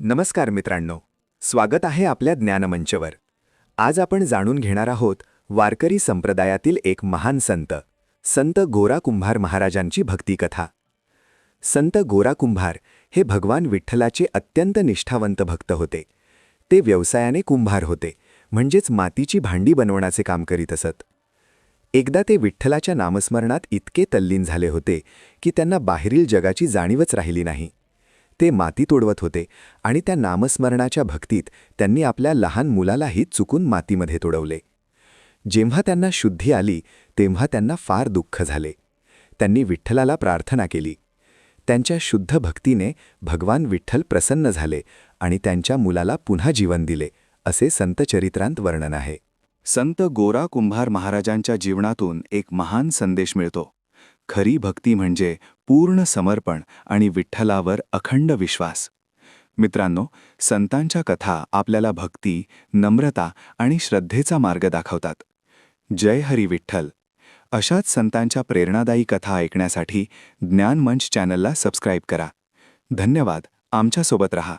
नमस्कार मित्रांनो, स्वागत आहे आपल्या ज्ञानमंचवर. आज आपण जाणून घेणार आहोत वारकरी संप्रदायातील एक महान संत, संत गोरा कुंभार महाराजांची भक्तिकथा. संत गोरा कुंभार हे भगवान विठ्ठलाचे अत्यंत निष्ठावंत भक्त होते. ते व्यवसायाने कुंभार होते, म्हणजेच मातीची भांडी बनवण्याचे काम करीत असत. एकदा ते विठ्ठलाच्या नामस्मरणात इतके तल्लीन झाले होते की त्यांना बाहेरील जगाची जाणीवच राहिली नाही. ते माती तोडवत होते आणि त्या नामस्मरणाच्या भक्तीत त्यांनी आपल्या लहान मुलालाही चुकून मातीमध्ये तोडवले. जेव्हा त्यांना शुद्धी आली तेव्हा त्यांना फार दुःख झाले. त्यांनी विठ्ठलाला प्रार्थना केली. त्यांच्या शुद्ध भक्तीने भगवान विठ्ठल प्रसन्न झाले आणि त्यांच्या मुलाला पुन्हा जीवन दिले, असे संतचरित्रांत वर्णन आहे. संत गोरा कुंभार महाराजांच्या जीवनातून एक महान संदेश मिळतो. खरी भक्ती म्हणजे पूर्ण समर्पण आणि विठ्ठलावर अखंड विश्वास. मित्रांनो, संतांच्या कथा आपल्याला भक्ती, नम्रता आणि श्रद्धेचा मार्ग दाखवतात. जय हरी विठ्ठल. अशाच संतांच्या प्रेरणादायी कथा ऐकण्यासाठी ज्ञान मंच चॅनलला सबस्क्राईब करा. धन्यवाद. आमच्यासोबत रहा.